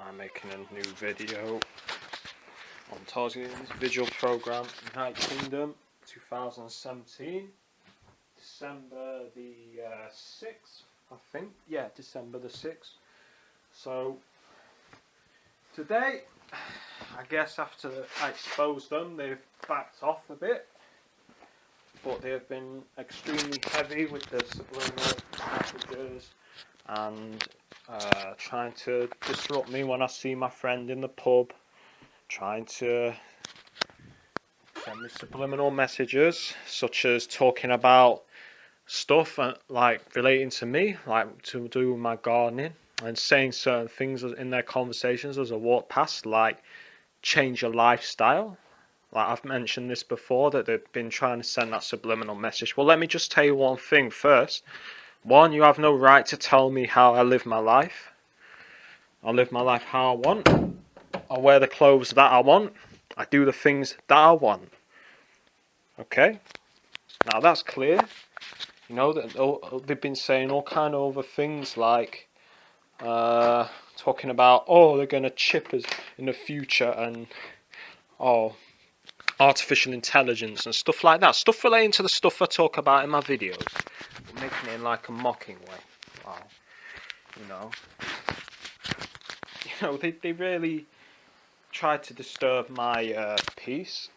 I'm making a new video on targeting individual program United Kingdom 2017, December the 6th, I think. Yeah, December the 6th. So today, I guess after I exposed them, they've backed off a bit, but they've been extremely heavy with the subliminal messages and trying to disrupt me when I see my friend in the pub, trying to send me subliminal messages, such as talking about stuff like relating to me, like to do with my gardening, and saying certain things in their conversations as I walk past, like change your lifestyle. Like I've mentioned this before, that they've been trying to send that subliminal message. Well, let me just tell you one thing first. One, you have no right to tell me how I live my life. I live my life how I want. I wear the clothes that I want. I do the things that I want. Okay? Now that's clear. You know, that they've been saying all kind of other things like talking about, oh, they're going to chip us in the future, and artificial intelligence and stuff like that. Stuff relating to the stuff I talk about in my videos. But making it in like a mocking way. Wow. You know, they really tried to disturb my peace.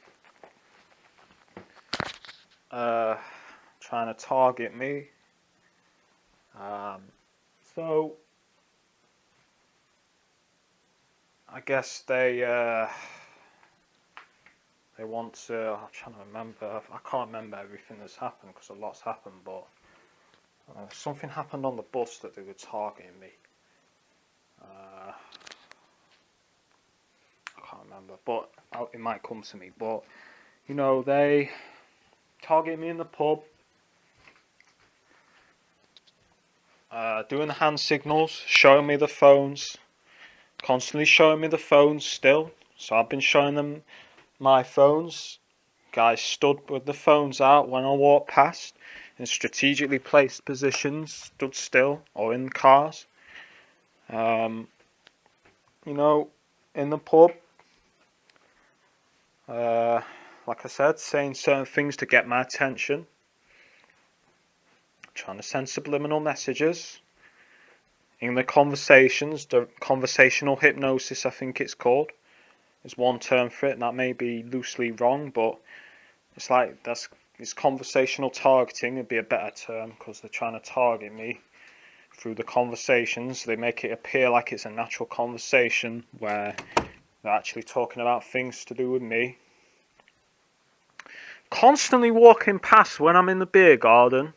Trying to target me. So I guess they want to. I'm trying to remember. I can't remember everything that's happened because a lot's happened. But something happened on the bus that they were targeting me. I can't remember, but it might come to me. But you know, they targeted me in the pub, doing the hand signals, showing me the phones, constantly showing me the phones still. So I've been showing them my phones. Guys stood with the phones out when I walked past in strategically placed positions, stood still or in cars. You know, in the pub, like I said, saying certain things to get my attention, trying to send subliminal messages in the conversations. The conversational hypnosis, I think it's called, is one term for it, and that may be loosely wrong, but it's like it's conversational targeting would be a better term, because they're trying to target me through the conversations. They make it appear like it's a natural conversation where they're actually talking about things to do with me. Constantly walking past when I'm in the beer garden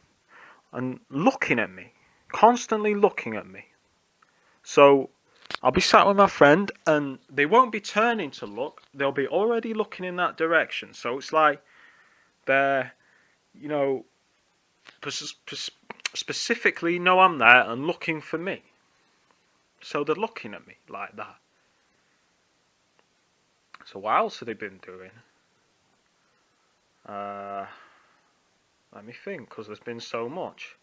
and looking at me. Constantly looking at me. So I'll be sat with my friend and they won't be turning to look. They'll be already looking in that direction. So it's like they're, you know, specifically know I'm there and looking for me. So they're looking at me like that. So what else have they been doing? Let me think, because there's been so much.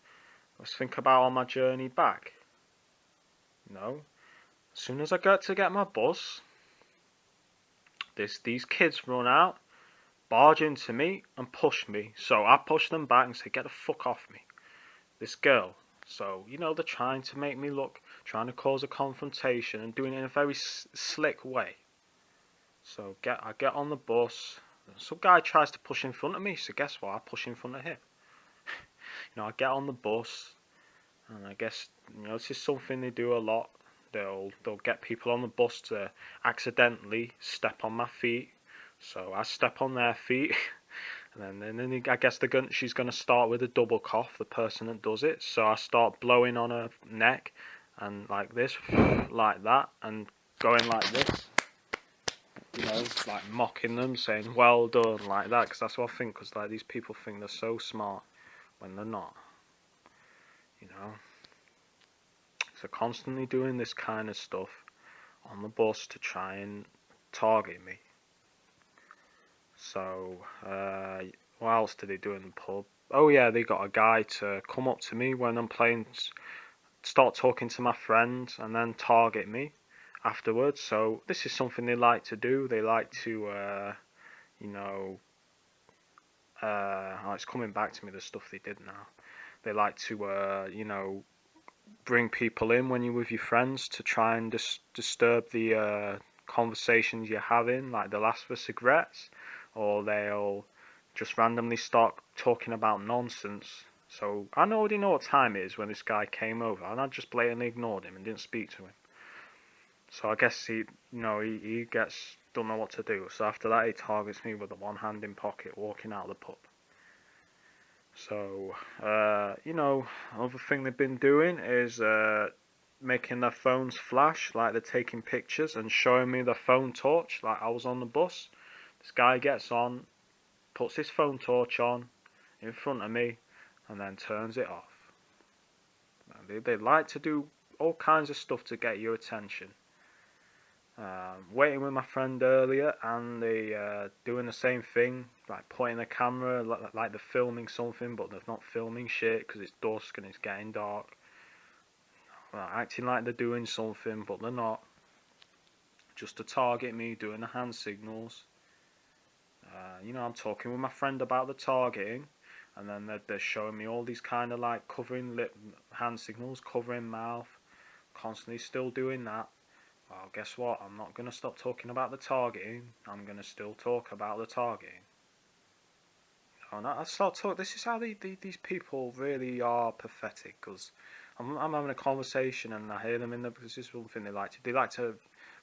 Let's think about on my journey back. You know, as soon as I get my bus, these kids run out, barge into me and push me. So I push them back and say, get the fuck off me. This girl. So, you know, they're trying to make me look, trying to cause a confrontation and doing it in a very slick way. So I get on the bus. Some guy tries to push in front of me, so guess what? I push in front of him. You know, I get on the bus, and I guess, you know, this is something they do a lot. They'll get people on the bus to accidentally step on my feet, so I step on their feet, and then I guess she's gonna start with a double cough, the person that does it. So I start blowing on her neck, and like this, like that, and going like this. You know, like mocking them, saying well done, like that, because that's what I think, because like these people think they're so smart when they're not, you know. So constantly doing this kind of stuff on the bus to try and target me. So what else did they do in the pub? Oh yeah, they got a guy to come up to me when I'm playing, start talking to my friends and then target me. afterwards. So this is something they like to do. They like to, you know, oh, it's coming back to me, the stuff they did now. They like to, you know, bring people in when you're with your friends to try and disturb the conversations you're having, like they'll ask for cigarettes, or they'll just randomly start talking about nonsense. So I already know what time it is when this guy came over, and I just blatantly ignored him and didn't speak to him. So I guess he gets don't know what to do. So after that, he targets me with a one hand in pocket, walking out of the pub. So another thing they've been doing is making their phones flash like they're taking pictures and showing me the phone torch like I was on the bus. This guy gets on, puts his phone torch on in front of me, and then turns it off. They like to do all kinds of stuff to get your attention. Waiting with my friend earlier, and they doing the same thing, like pointing the camera like they're filming something, but they're not filming shit because it's dusk and it's getting dark. Acting like they're doing something, but they're not. Just to target me, doing the hand signals. I'm talking with my friend about the targeting, and then they're showing me all these kind of like covering lip hand signals, covering mouth, constantly still doing that. Well, guess what? I'm not going to stop talking about the targeting. I'm going to still talk about the targeting. And I start talking. This is how these people really are pathetic. Because I'm having a conversation and I hear them in the. This is one thing they like to. They like to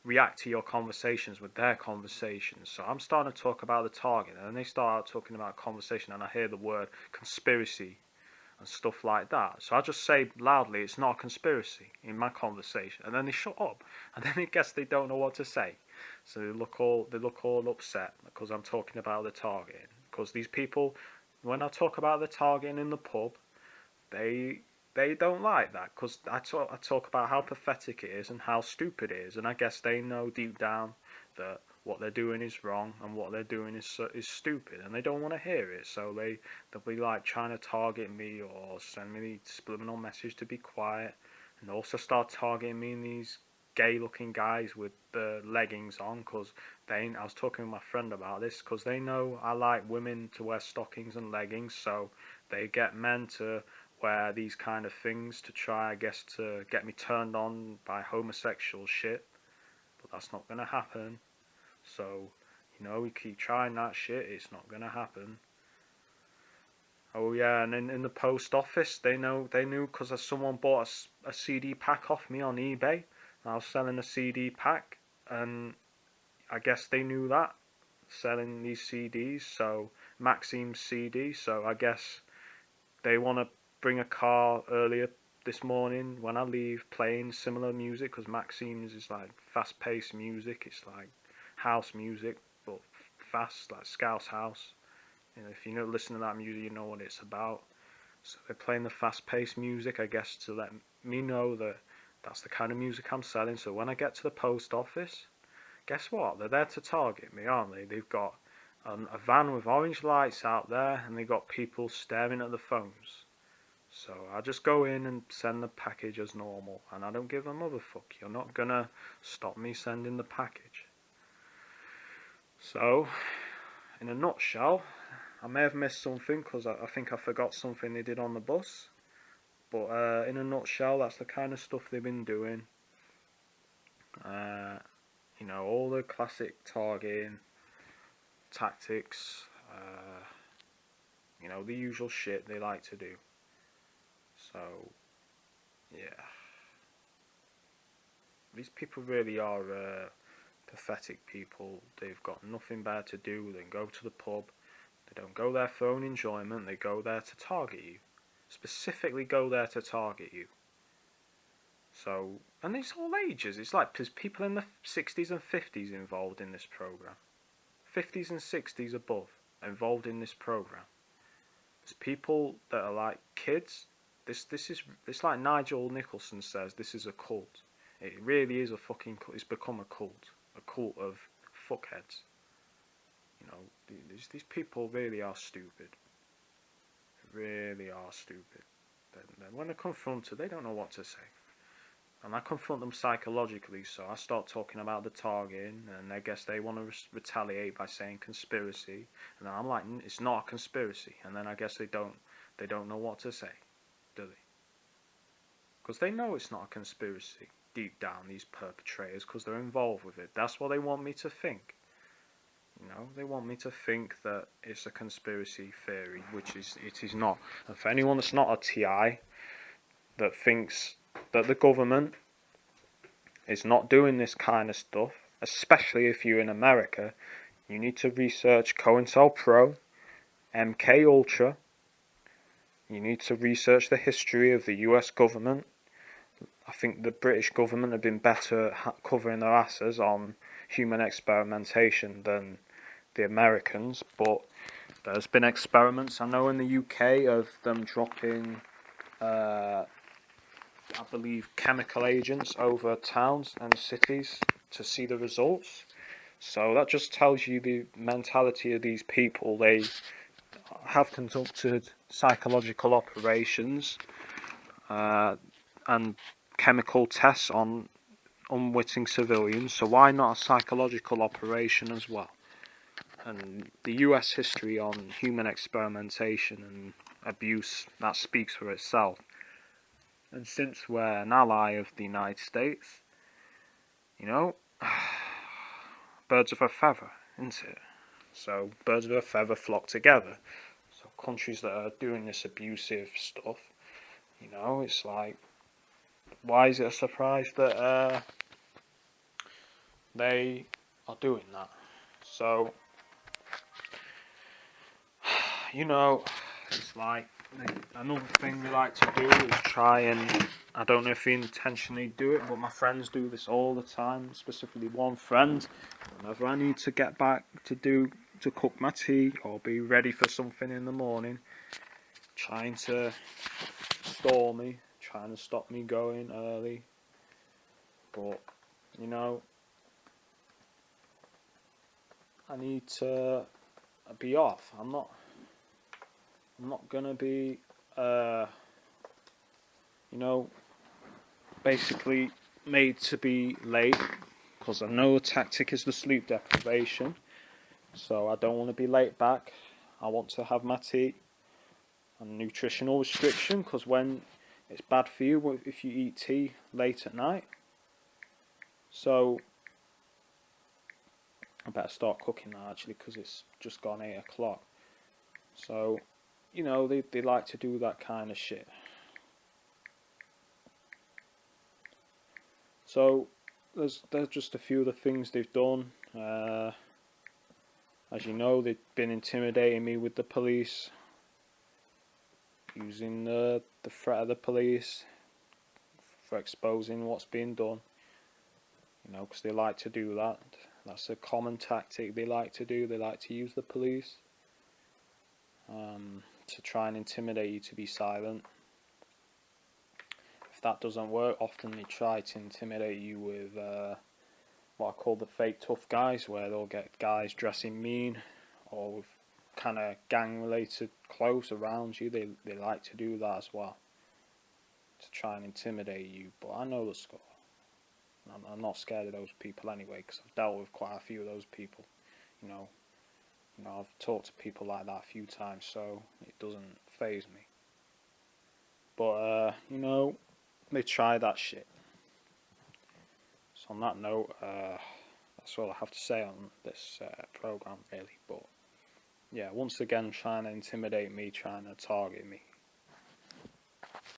react to your conversations with their conversations. So I'm starting to talk about the target, and then they start out talking about conversation, and I hear the word conspiracy and stuff like that. So I just say loudly, it's not a conspiracy in my conversation, and then they shut up, and then I guess they don't know what to say. So they look all upset because I'm talking about the targeting. Because these people, when I talk about the targeting in the pub, they don't like that because I talk about how pathetic it is and how stupid it is, and I guess they know deep down that what they're doing is wrong and what they're doing is stupid, and they don't want to hear it. So they'll be like trying to target me or send me the subliminal message to be quiet, and also start targeting me and these gay-looking guys with the leggings on because I was talking with my friend about this because they know I like women to wear stockings and leggings, so they get men to wear these kind of things to try, I guess, to get me turned on by homosexual shit. But that's not going to happen. So, we keep trying that shit, it's not going to happen. Oh yeah, and in the post office, they knew because someone bought a CD pack off me on eBay. And I was selling a CD pack, and I guess they knew that, selling these CDs, so Maxime's CD, so I guess they want to bring a car earlier this morning when I leave playing similar music because Maxime's is like fast-paced music. It's like house music, but fast, like Scouse House. If you listen to that music, you know what it's about. So they're playing the fast-paced music, I guess, to let me know that that's the kind of music I'm selling. So when I get to the post office, guess what? They're there to target me, aren't they? They've got a van with orange lights out there, and they've got people staring at the phones. So I just go in and send the package as normal, and I don't give a motherfuck. You're not gonna stop me sending the package. So, in a nutshell, I may have missed something because I think I forgot something they did on the bus. But in a nutshell, that's the kind of stuff they've been doing. All the classic targeting tactics. The usual shit they like to do. So, yeah. These people really are pathetic people. They've got nothing better to do than go to the pub. They don't go there for own enjoyment. They go there to target you. Specifically go there to target you. So, and it's all ages. It's like there's people in the 60s and 50s involved in this program. 50s and 60s above involved in this program. There's people that are like kids. It's like Nigel Nicholson says, this is a cult. It really is a fucking cult. It's become a cult of fuckheads. These people really are stupid. They really are stupid. Then when they're confronted, they don't know what to say. And I confront them psychologically, so I start talking about the targeting, and I guess they want to retaliate by saying conspiracy, and I'm like, it's not a conspiracy, and then I guess they don't know what to say, do they? Because they know it's not a conspiracy deep down, these perpetrators, because they're involved with it. That's what they want me to think. You know, they want me to think that it's a conspiracy theory, which it is not. And for anyone that's not a TI, that thinks that the government is not doing this kind of stuff, especially if you're in America, you need to research COINTELPRO, MK Ultra. You need to research the history of the US government. I think the British government have been better at covering their asses on human experimentation than the Americans, but there's been experiments, I know, in the UK of them dropping I believe chemical agents over towns and cities to see the results. So that just tells you the mentality of these people. They have conducted psychological operations and chemical tests on unwitting civilians, so why not a psychological operation as well? And the US history on human experimentation and abuse, that speaks for itself. And since we're an ally of the United States, you know, birds of a feather, isn't it? So birds of a feather flock together. So countries that are doing this abusive stuff, you know, it's like, why is it a surprise that they are doing that? So, you know, it's like, another thing we like to do is try and, I don't know if they intentionally do it, but my friends do this all the time, specifically one friend. Whenever I need to get back to cook my tea or be ready for something in the morning, trying to stall me, trying to stop me going early. But, you know, I need to be off. I'm not gonna be, you know, basically made to be late, because I know the tactic is the sleep deprivation. So I don't want to be late back. I want to have my tea. And nutritional restriction, because when it's bad for you if you eat tea late at night. So I better start cooking now, actually, because it's just gone 8 o'clock. So, you know, they like to do that kind of shit. So there's just a few of the things they've done. As you know, they've been intimidating me with the police, using the threat of the police for exposing what's being done. You know, because they like to do that. That's a common tactic they like to do. They like to use the police to try and intimidate you to be silent. If that doesn't work, often they try to intimidate you with what I call the fake tough guys, where they'll get guys dressing mean or with kind of gang related clothes around you. They like to do that as well, to try and intimidate you. But I know the score. I'm not scared of those people anyway, because I've dealt with quite a few of those people. You know, I've talked to people like that a few times, so it doesn't faze me. But you know, they try that shit. So on that note, that's all I have to say on this program, really. But yeah, once again, trying to intimidate me, trying to target me.